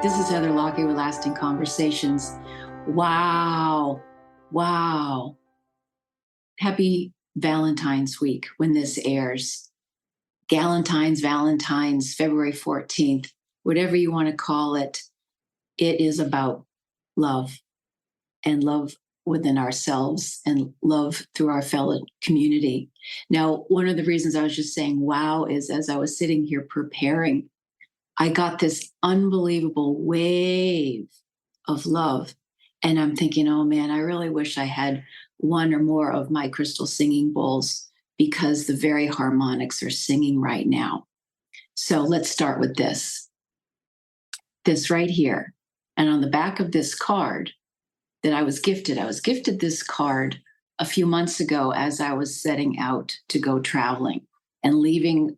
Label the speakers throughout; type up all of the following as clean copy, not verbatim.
Speaker 1: This is Heather Lockett with Lasting Conversations. Wow. Wow. Happy Valentine's week when this airs. Valentine's, February 14th, whatever you want to call it. It is about love and love within ourselves and love through our fellow community. Now, one of the reasons I was just saying wow is as I was sitting here preparing, I got this unbelievable wave of love. And I'm thinking, oh man, I really wish I had one or more of my crystal singing bowls because the very harmonics are singing right now. So let's start with this. This right here. And on the back of this card that I was gifted this card a few months ago as I was setting out to go traveling and leaving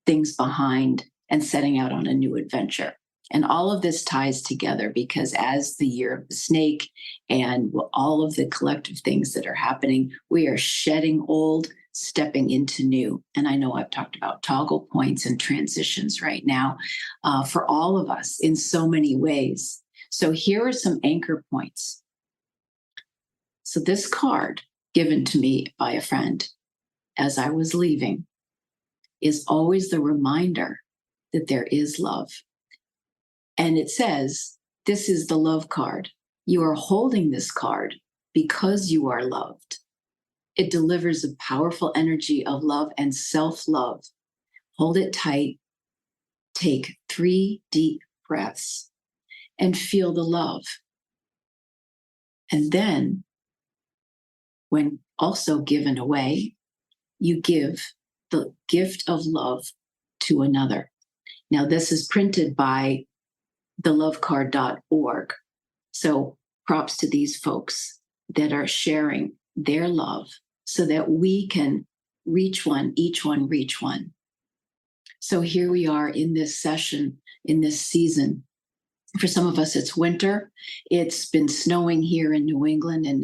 Speaker 1: things behind and setting out on a new adventure. And all of this ties together because as the year of the snake and all of the collective things that are happening, we are shedding old, stepping into new. And I know I've talked about toggle points and transitions right now for all of us in so many ways. So here are some anchor points. So this card given to me by a friend as I was leaving is always the reminder that there is love. And it says, this is the love card. You are holding this card because you are loved. It delivers a powerful energy of love and self-love. Hold it tight. Take 3 deep breaths and feel the love. And then, when also given away, you give the gift of love to another. Now, this is printed by thelovecard.org. So props to these folks that are sharing their love so that we can reach one, each one reach one. So here we are in this session, in this season. For some of us, it's winter. It's been snowing here in New England, and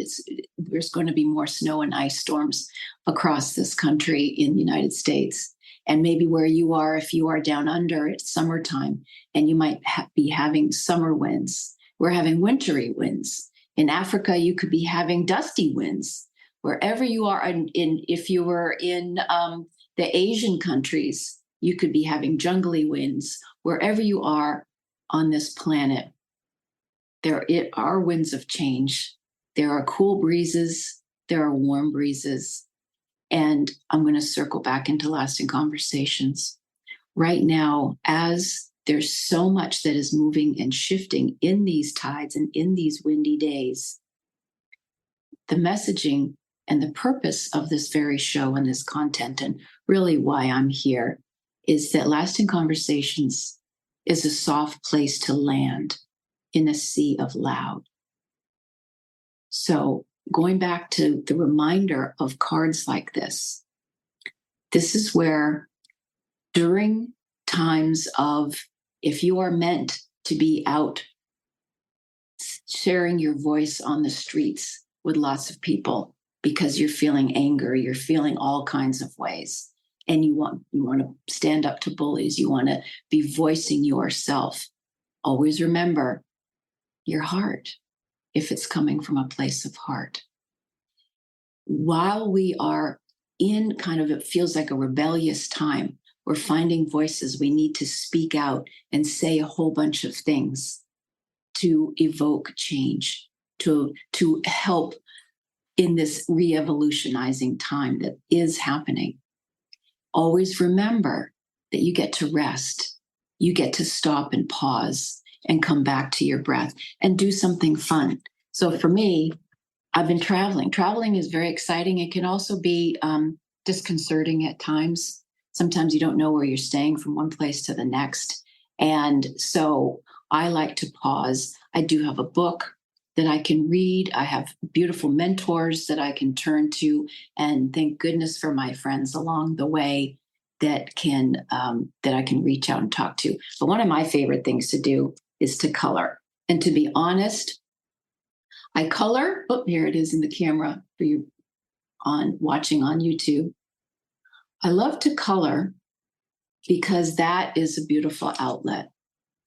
Speaker 1: there's going to be more snow and ice storms across this country in the United States. And maybe where you are, if you are down under, it's summertime, and you might be having summer winds. We're having wintry winds. In Africa, you could be having dusty winds. Wherever you are, if you were in the Asian countries, you could be having jungly winds. Wherever you are on this planet, there are winds of change. There are cool breezes. There are warm breezes. And I'm going to circle back into lasting conversations. Right now, as there's so much that is moving and shifting in these tides and in these windy days, the messaging and the purpose of this very show and this content, and really why I'm here, is that lasting conversations is a soft place to land in a sea of loud. So going back to the reminder of cards like this is where during times of, if you are meant to be out sharing your voice on the streets with lots of people because you're feeling anger, you're feeling all kinds of ways, and you want to stand up to bullies, you want to be voicing yourself, always remember your heart, if it's coming from a place of heart. While we are in kind of, it feels like a rebellious time, we're finding voices, we need to speak out and say a whole bunch of things to evoke change, to help in this re-evolutionizing time that is happening. Always remember that you get to rest. You get to stop and pause and come back to your breath and do something fun. So for me, I've been traveling. Traveling is very exciting. It can also be disconcerting at times. Sometimes you don't know where you're staying from one place to the next. And so I like to pause. I do have a book that I can read. I have beautiful mentors that I can turn to, and thank goodness for my friends along the way that I can reach out and talk to. But one of my favorite things to do is to color. And to be honest, I color. Oh, here it is in the camera for you watching on YouTube. I love to color because that is a beautiful outlet.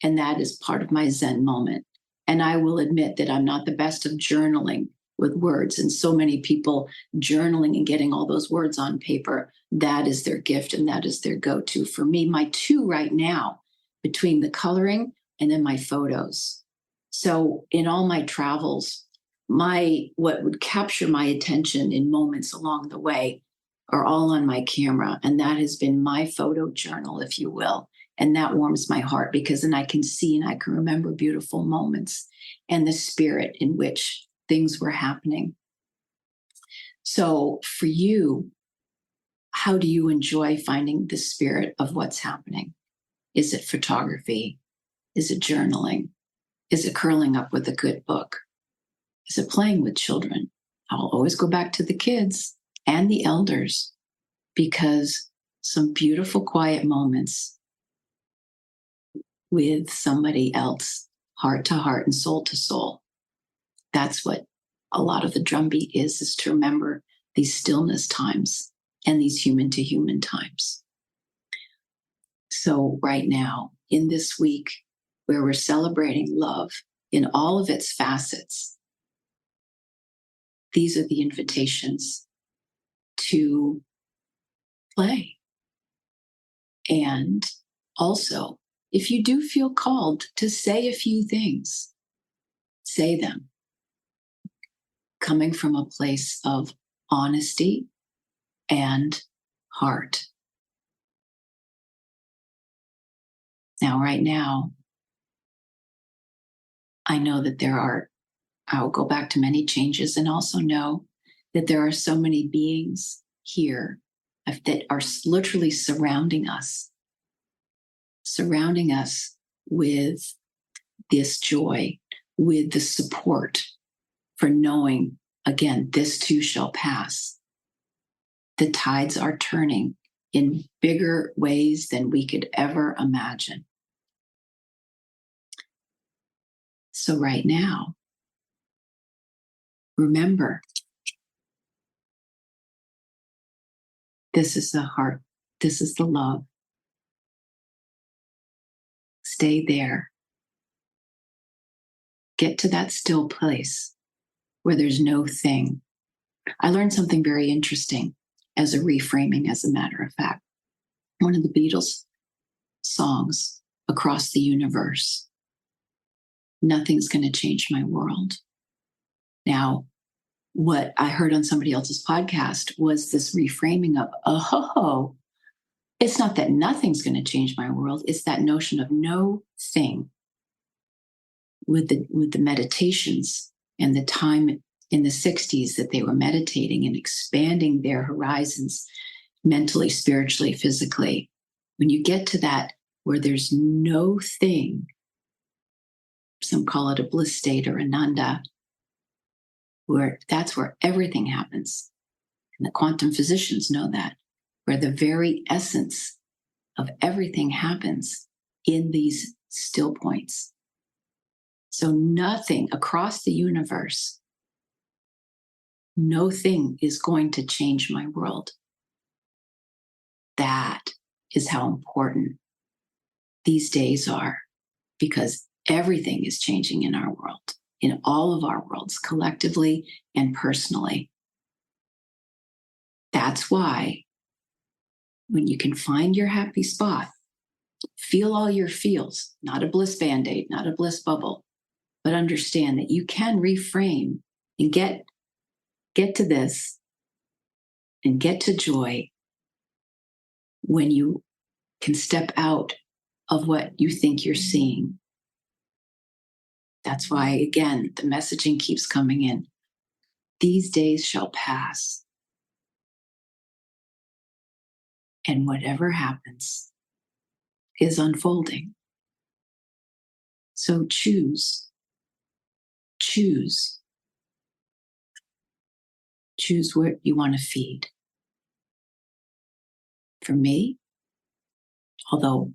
Speaker 1: And that is part of my Zen moment. And I will admit that I'm not the best of journaling with words. And so many people journaling and getting all those words on paper, that is their gift and that is their go-to. For me, my two right now, between the coloring and then my photos. So in all my travels, what would capture my attention in moments along the way are all on my camera. And that has been my photo journal, if you will. And that warms my heart because then I can see and I can remember beautiful moments and the spirit in which things were happening. So for you, how do you enjoy finding the spirit of what's happening? Is it photography? Is it journaling? Is it curling up with a good book? Is it playing with children? I'll always go back to the kids and the elders because some beautiful quiet moments with somebody else, heart to heart and soul to soul. That's what a lot of the drumbeat is to remember these stillness times and these human to human times. So right now, in this week where we're celebrating love in all of its facets, these are the invitations to play. And also, if you do feel called to say a few things, say them. Coming from a place of honesty and heart. Now, right now, I know that I'll go back to many changes and also know that there are so many beings here that are literally surrounding us with this joy, with the support for knowing, again, this too shall pass. The tides are turning in bigger ways than we could ever imagine. So right now, remember, this is the heart, this is the love. Stay there. Get to that still place where there's no thing. I learned something very interesting as a reframing, as a matter of fact. One of the Beatles songs, Across the Universe. Nothing's going to change my world. Now, what I heard on somebody else's podcast was this reframing of, oh, it's not that nothing's going to change my world. It's that notion of no thing. With the meditations and the time in the 60s that they were meditating and expanding their horizons mentally, spiritually, physically. When you get to that where there's no thing, some call it a bliss state or ananda, that's where everything happens. And the quantum physicians know that, where the very essence of everything happens in these still points. So nothing across the universe, no thing is going to change my world. That is how important these days are, because everything is changing in our world, in all of our worlds, collectively and personally. That's why when you can find your happy spot, feel all your feels, not a bliss band-aid, not a bliss bubble, but understand that you can reframe and get to this and get to joy when you can step out of what you think you're seeing. That's why, again, the messaging keeps coming in. These days shall pass. And whatever happens is unfolding. So choose what you want to feed. For me, although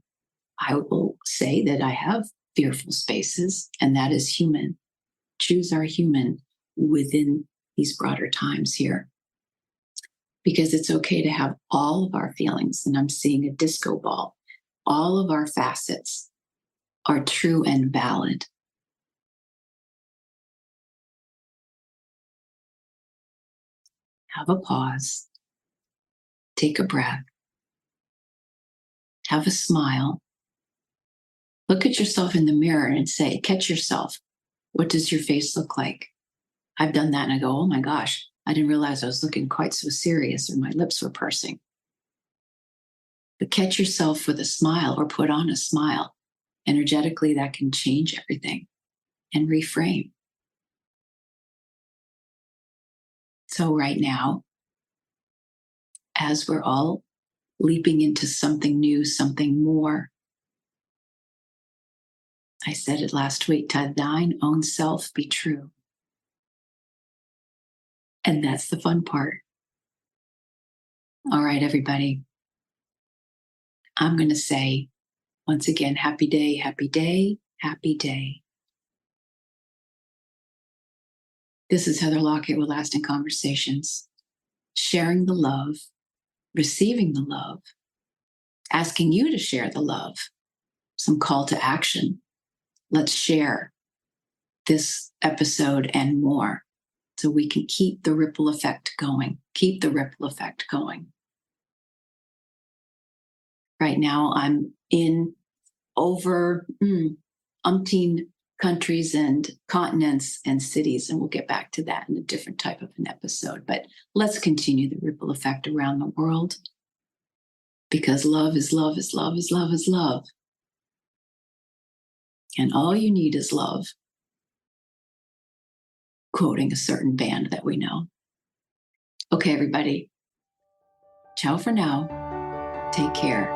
Speaker 1: I will say that I have fearful spaces, and that is human. Choose our human within these broader times here. Because it's okay to have all of our feelings, and I'm seeing a disco ball, all of our facets, are true and valid. Have a pause, take a breath, have a smile, look at yourself in the mirror and say, catch yourself. What does your face look like? I've done that and I go, oh my gosh, I didn't realize I was looking quite so serious or my lips were pursing. But catch yourself with a smile or put on a smile. Energetically, that can change everything and reframe. So right now, as we're all leaping into something new, something more, I said it last week, to thine own self be true. And that's the fun part. All right, everybody. I'm going to say, once again, happy day, happy day, happy day. This is Heather Lockett with Lasting Conversations, sharing the love, receiving the love, asking you to share the love, some call to action. Let's share this episode and more so we can keep the ripple effect going, keep the ripple effect going. Right now, I'm in over umpteen countries and continents and cities, and we'll get back to that in a different type of an episode. But let's continue the ripple effect around the world, because love is love is love is love is love. And all you need is love, quoting a certain band that we know. Okay, everybody. Ciao for now. Take care.